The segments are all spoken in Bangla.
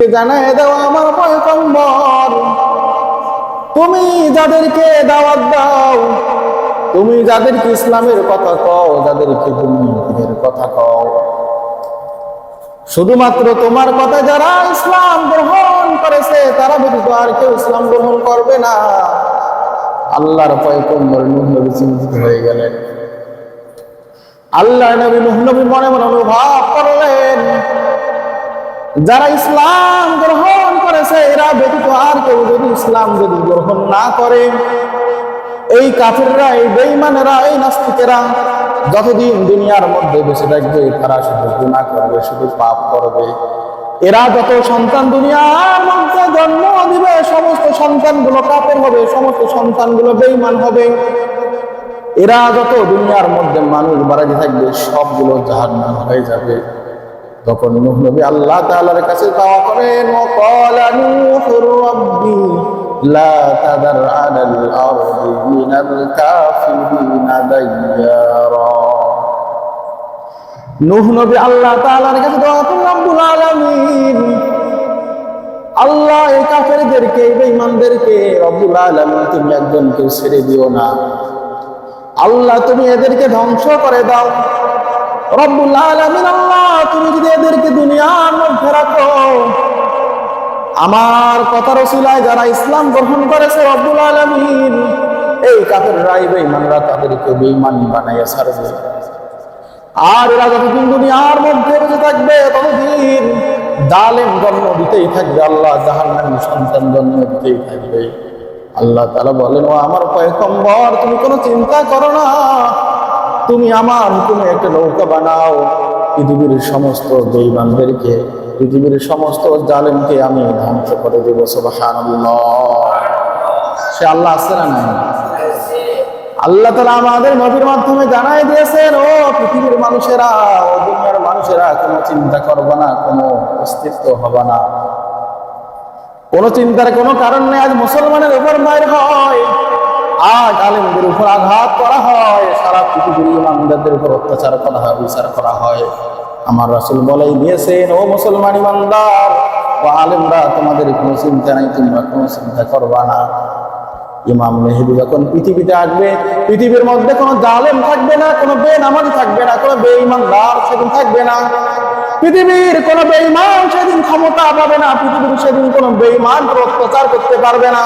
জানায় দাও আমার পয়গম্বর, তুমি যাদেরকে দাওয়াত দাও, তুমি যাদেরকে ইসলামের কথা কও, যাদেরকে তুমি দ্বীনের কথা কও, শুধুমাত্র তোমার কথা যারা ইসলাম গ্রহণ করেছে তারা ব্যতীত আর কেউ ইসলাম গ্রহণ করবে না। আল্লাহর পয়গম্বর নূহ নবী চিন্তিত হয়ে গেলেন। আল্লাহর নবী নূহ নবী মনে মনে অনুভব করলেন, যারা ইসলাম গ্রহণ করেছে এরা ব্যতীত আর কেউ যদি ইসলাম যদি গ্রহণ না করে, এই কাফিররা, এই বেঈমানেরা, এই নাস্তিকেরা যতদিন দুনিয়ার মধ্যে বেঁচে থাকবে তারা শুধু গুনাহ করবে, শুধু পাপ করবে। এরা যত সন্তান দুনিয়ার মধ্যে জন্ম দিবে সমস্ত সন্তানগুলো কাফের হবে, সমস্ত সন্তানগুলো বেঈমান হবে। এরা যত দুনিয়ার মধ্যে মানুষ বাড়াতে থাকবে সবগুলো জাহান্নাম হয়ে যাবে। তখন নূহ নবী আল্লাহ তাআলার কাছে দোয়া করেন, ওয়াকালা নূহুর রাব্বি লা তাদার আলাল আরদি মিনাল কাফিরিনা দাইয়ারা। নূহ নবী আল্লাহ তাআলার কাছে দোয়া করেন, রব্বুল আলামিন, আল্লাহ এই কাফেরদেরকে, এই বেঈমানদেরকে রব্বুল আলামিন তুমি একজনকে ছেড়ে দিও না। আল্লাহ তুমি এদেরকে ধ্বংস করে দাও। রব্বুল আলামিন, আল্লাহ তুমি যদি এদেরকে দুনিয়ার মধ্যে রাখো, আমার কথার ওসিলায় যারা ইসলাম গ্রহণ করেছে রব্বুল আলামিন এই কাফেররা, এই বেঈমানরা তাদেরকে বেঈমান বানাইয়া ছাড়বে। আর এরা যতদিন দুনিয়ার মধ্যে বেঁচে থাকবে ততদিন জালেম জন্ম দিতেই থাকবে, আল্লাহ জাহান্নামী সন্তান জন্ম দিতেই থাকবে। আল্লাহ তাআলা বলেন, ও আমার পয়গম্বর, তুমি কোনো চিন্তা করো না, তুমি আমার হুকুমে একটা নৌকা বানাও, পৃথিবীর সমস্ত বেঈমানদেরকে, পৃথিবীর সমস্ত জালেমকে আমি ধ্বংস করে দেব। সুবহানাল্লাহ। সে আল্লাহ আছে না নাই? আল্লাহ তাআলা আমাদের নবীর মাধ্যমে জানাই দিয়েছেন, ও পৃথিবীর মানুষেরা, ও দুনিয়ার মানুষেরা, কোনো চিন্তা করবে না, কোনো অস্তিত্ব হবে না, কোনো চিন্তার কোনো কারণ নেই। আজ মুসলমানের উপর মার হয়, আজ আলেমদের উপর আঘাত করা হয়, সারা পৃথিবীর ইমানদারদের উপর অত্যাচার করা হয়, বিচার করা হয়। আমার রাসূল বলেই দিয়েছেন, ও মুসলমান ইমানদার ও আলেমরা, তোমাদের কোনো চিন্তা নাই, তোমরা কোনো চিন্তা করবা না। ইমাম মেহেদী যখন পৃথিবীতে আসবে, পৃথিবীর মধ্যে কোনো জালেম থাকবে না, কোনো বেনামাজি থাকবে না, কোনো বেঈমানদার সেদিন থাকবে না। পৃথিবীর কোনো বেঈমান সেদিন ক্ষমতা পাবে না, পৃথিবীর সেদিন কোনো বেঈমান অত্যাচার করতে পারবে না।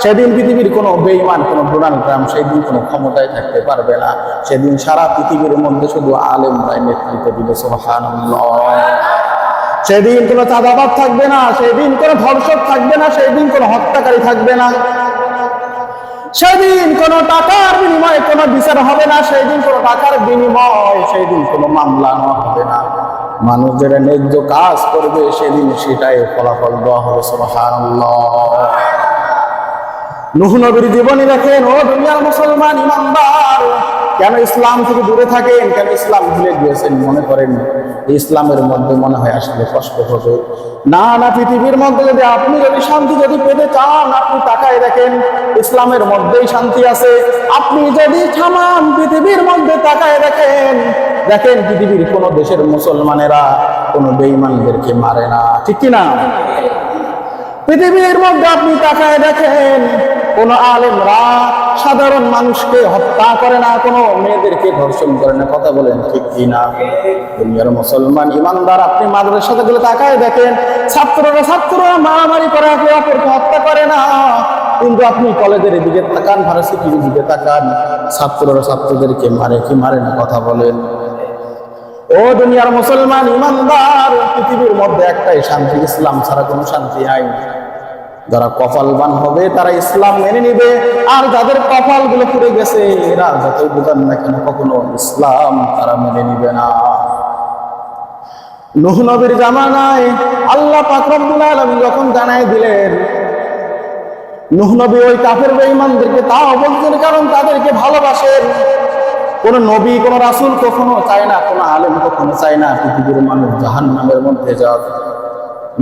সেদিন পৃথিবীর কোনো বেঈমান, কোনো ডোনাল্ড ট্রাম্প সেদিন কোনো ক্ষমতায় থাকতে পারবে না। সেদিন সারা পৃথিবীর মধ্যে শুধু আলেমরাই নেতৃত্ব দিবে। সুবহানাল্লাহ। সেদিন কোনো চাঁদাবাজ থাকবে না, সেদিন কোনো ধর্ষক থাকবে না, সেদিন কোনো হত্যাকারী থাকবে না, সেদিন কোনো টাকার বিনিময়ে কোনো বিচার হবে না, সেদিন কোনো টাকার বিনিময়, সেদিন কোনো মামলা হবে না। মানুষ যেটা ন্যায্য কাজ করবে সেদিন সেটাই ফলাফল দেওয়া হবে। সুবহানাল্লাহ। নূহ নবীর জীবনী দেখেন, ও দুনিয়ার মুসলমান ইমানদার, কেন ইসলাম থেকে দূরে থাকেন, কেন ইসলাম ভুলে গিয়েছেন? মনে করেন ইসলামের মধ্যে মনে হয় আসলে কষ্ট হবে। না না, পৃথিবীর মধ্যে যদি আপনি যদি শান্তি যদি পেতে চান, আপনি তাকায় দেখেন ইসলামের মধ্যেই শান্তি আছে। আপনি যদি থামান পৃথিবীর মধ্যে তাকায় দেখেন, দেখেন পৃথিবীর কোন দেশের মুসলমানেরা কোনো বেঈমানদেরকে মারে না, ঠিক কিনা? পৃথিবীর মধ্যে আপনি তাকায় দেখেন কোন আলেমরা সাধারণ মানুষকে হত্যা করে না, কোনো মেয়েদেরকে ধর্ষণ করে না, কথা বলেন ঠিক কিনা? দুনিয়ার মুসলমান ইমানদার আপনি মাদ্রাসাগুলো তাকায় দেখেন, ছাত্ররা মারামারি করে, একে অপরকে হত্যা করে না। কিন্তু আপনি কলেজের দিকে তাকান, ভার্সিটির দিকে তাকান, ছাত্ররা ছাত্রদেরকে মারে কি মারে না, কথা বলেন? ও দুনিয়ার মুসলমান ইমানদার, পৃথিবীর মধ্যে একটাই শান্তি, ইসলাম ছাড়া কোনো শান্তি নাই। যারা কপালবান হবে তারা ইসলাম মেনে নিবে, আর যাদের কপাল গুলো পুড়ে গেছে এরা যতই বুঝান না কেন কখনো ইসলাম তারা মেনে নিবে না। নূহ নবীর জামানায় আল্লাহ পাক রব্বুল আলামিন যখন জানাই দিলেন, নূহ নবী ওই কাফের বেঈমানদেরকে তাও বলছেন, কারণ তাদেরকে ভালোবাসেন। কোন নবী, কোন রাসূল কখনো চায় না, কোন আলেম কখনো চায় না পৃথিবীর মানুষ জাহান্নামের মধ্যে যাক।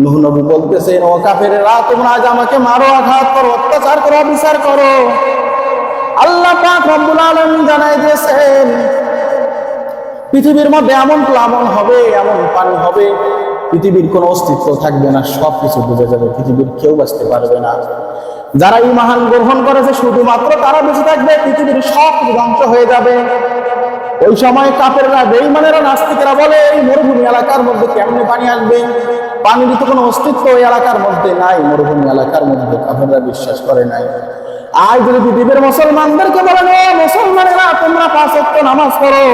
নূহ নবী বলতেছেন, ও কাফেরেরা, তোমরা আজ আমাকে মারো, আঘাত করো, অত্যাচার করো, বিচার করো। আল্লাহ পাক রব্বুল আলামিন জানাই দিয়েছেন, পৃথিবীর মধ্যে এমন প্লাবন হবে, এমন পানি হবে, পৃথিবীর কোনো অস্তিত্ব থাকবে না, সবকিছু বুঝে যাবে, পৃথিবীর কেউ বাঁচতে পারবে না। যারা ঈমান গ্রহণ করেছে শুধুমাত্র তারা বেঁচে থাকবে, পৃথিবীর সব ধ্বংস হয়ে যাবে। ওই সময় কাফেররা, বেঈমানেরা, নাস্তিকেরা বলে এই মরুভূমি এলাকার মধ্যে কেমনে পানি আসবে? পানির তো কোনো অস্তিত্ব ওই এলাকার মধ্যে নাই, মরুভূমি এলাকার মধ্যে। কাফেররা বিশ্বাস করে নাই। আজ যদি পৃথিবীর মুসলমানদেরকে বলেন, ও মুসলমানেরা তোমরা 5 ওয়াক্ত নামাজ পড়ো,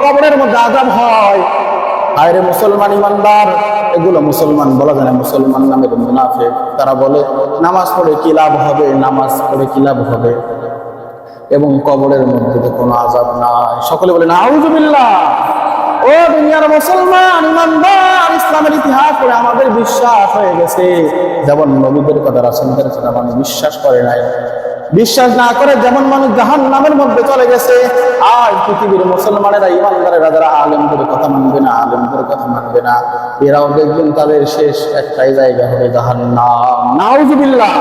কবরের মধ্যে আযাব হয়। আরে মুসলমান ইমানদার, এগুলো মুসলমান বলা যায় না, মুসলমান নামের মুনাফিক। তারা বলে নামাজ পড়ে কি লাভ হবে, নামাজ পড়ে কি লাভ হবে, এবং কবরের মধ্যে তো কোনো আযাব নাই। সকলে বলে নাউযুবিল্লাহ। ও দুনিয়ার মুসলমান ইমানদার, ইসলামের ইতিহাস পড়ে আমাদের বিশ্বাস হয়ে গেছে, যেমন নবীদের কথা, রাসূলদের কথা মানুষ বিশ্বাস করে নাই, বিশ্বাস না করে যেমন মানুষ জাহান্নামের মধ্যে চলে গেছে। আর পৃথিবীর মুসলমানেরা, ইমানদারেরা যারা আলেমদের কথা মানবে না, আলেমদের কথা মানবে না, এরাও দেখবেন তাদের শেষ একটাই জায়গা হবে জাহান্নাম। নাউযুবিল্লাহ।